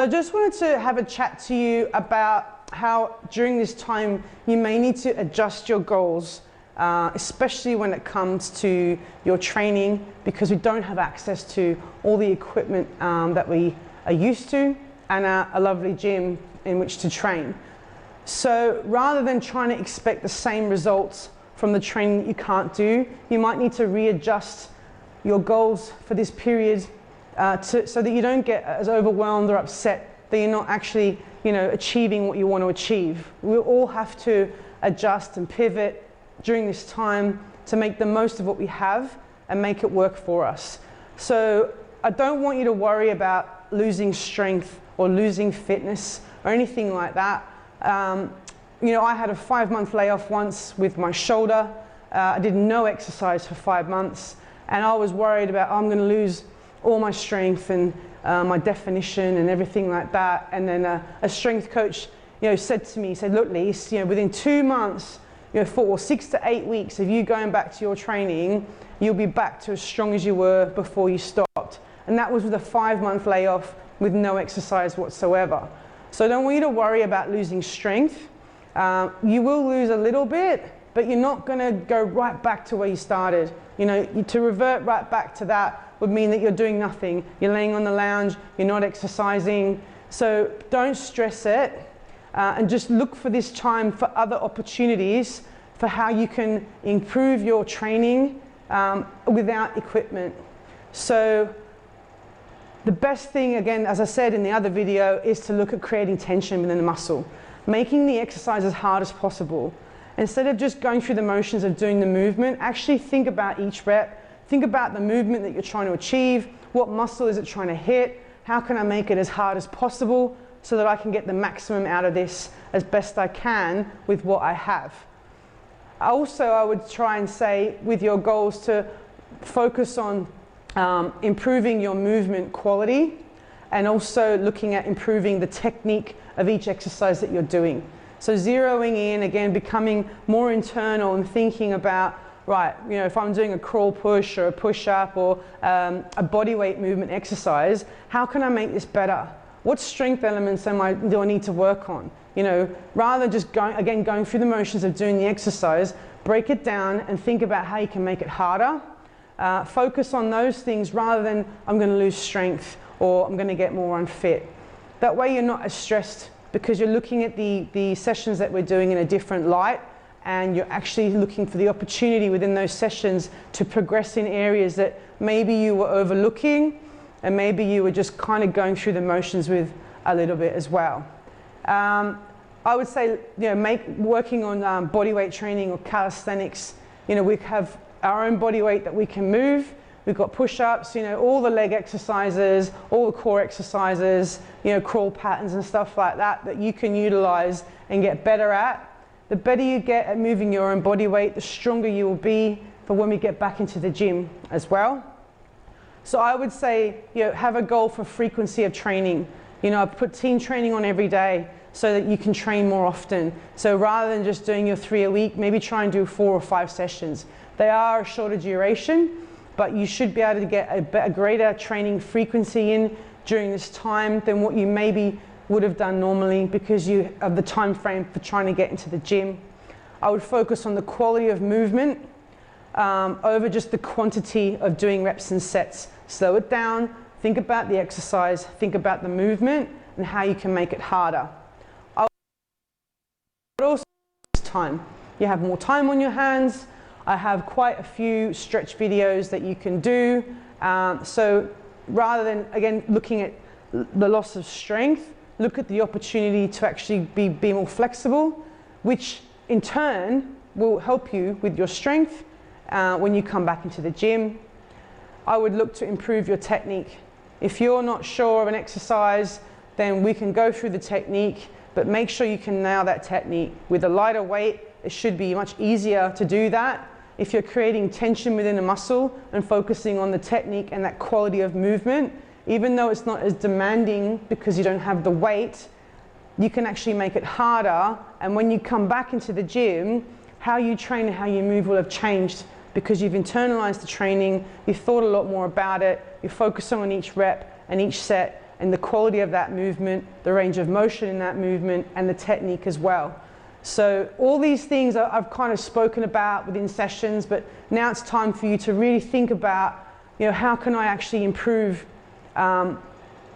I just wanted to have a chat to you about how during this time you may need to adjust your goals, especially when it comes to your training, because we don't have access to all the equipment that we are used to and a lovely gym in which to train. So rather than trying to expect the same results from the training that you can't do, you might need to readjust your goals for this period so that you don't get as overwhelmed or upset that you're not actually, achieving what you want to achieve. We all have to adjust and pivot during this time to make the most of what we have and make it work for us. So I don't want you to worry about losing strength or losing fitness or anything like that. I had a 5-month layoff once with my shoulder. I did no exercise for 5 months, and I was worried about, I'm going to lose all my strength and my definition and everything like that. And then a strength coach, said to me, look, Lise, within 2 months, for 6 to 8 weeks of you going back to your training, you'll be back to as strong as you were before you stopped. And that was with a 5-month layoff with no exercise whatsoever. So I don't want you to worry about losing strength. You will lose a little bit, but you're not going to go right back to where you started. To revert right back to that would mean that you're doing nothing. You're laying on the lounge, you're not exercising. So don't stress it, and just look for this time for other opportunities for how you can improve your training without equipment. So the best thing, again, as I said in the other video, is to look at creating tension within the muscle, making the exercise as hard as possible. Instead of just going through the motions of doing the movement, actually think about each rep. Think about the movement that you're trying to achieve. What muscle is it trying to hit? How can I make it as hard as possible so that I can get the maximum out of this as best I can with what I have? Also, I would try and say with your goals to focus on improving your movement quality, and also looking at improving the technique of each exercise that you're doing. So zeroing in, again, becoming more internal and thinking about, right, if I'm doing a crawl push or a push-up or a body weight movement exercise, how can I make this better? What strength elements do I need to work on? Rather than just going through the motions of doing the exercise, break it down and think about how you can make it harder. Focus on those things rather than I'm going to lose strength or I'm going to get more unfit. That way you're not as stressed, because you're looking at the sessions that we're doing in a different light, and you're actually looking for the opportunity within those sessions to progress in areas that maybe you were overlooking and maybe you were just kind of going through the motions with a little bit as well. I would say, working on body weight training or calisthenics, we have our own body weight that we can move. We've got push-ups, all the leg exercises, all the core exercises, crawl patterns and stuff like that you can utilize and get better at. The better you get at moving your own body weight, the stronger you will be for when we get back into the gym as well. So I would say, have a goal for frequency of training. I put team training on every day so that you can train more often. So rather than just doing your 3 a week, maybe try and do 4 or 5 sessions. They are a shorter duration, but you should be able to get a greater training frequency in during this time than what you maybe would have done normally, because you have the time frame for trying to get into the gym. I would focus on the quality of movement over just the quantity of doing reps and sets. Slow it down, think about the exercise, think about the movement and how you can make it harder. I would also time. You have more time on your hands. I have quite a few stretch videos that you can do. So rather than, again, looking at the loss of strength, look at the opportunity to actually be more flexible, which in turn will help you with your strength when you come back into the gym. I would look to improve your technique. If you're not sure of an exercise, then we can go through the technique, but make sure you can nail that technique. With a lighter weight, it should be much easier to do that. If you're creating tension within a muscle and focusing on the technique and that quality of movement, even though it's not as demanding because you don't have the weight, you can actually make it harder. And when you come back into the gym, how you train and how you move will have changed, because you've internalized the training, you've thought a lot more about it, you're focusing on each rep and each set, and the quality of that movement, the range of motion in that movement, and the technique as well. So all these things I've kind of spoken about within sessions, but now it's time for you to really think about, how can I actually improve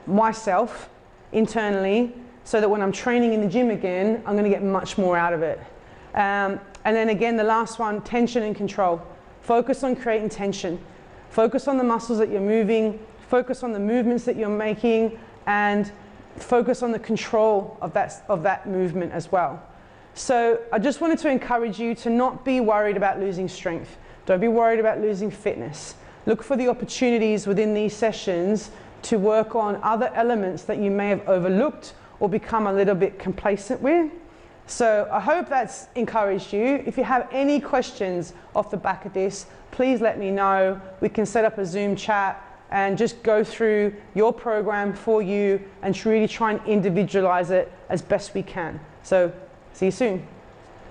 myself internally, so that when I'm training in the gym again, I'm going to get much more out of it. And then again, the last one, tension and control. Focus on creating tension. Focus on the muscles that you're moving, focus on the movements that you're making, and focus on the control of that movement as well. So I just wanted to encourage you to not be worried about losing strength. Don't be worried about losing fitness. Look for the opportunities within these sessions to work on other elements that you may have overlooked or become a little bit complacent with. So I hope that's encouraged you. If you have any questions off the back of this, please let me know. We can set up a Zoom chat and just go through your program for you and really try and individualize it as best we can. So see you soon.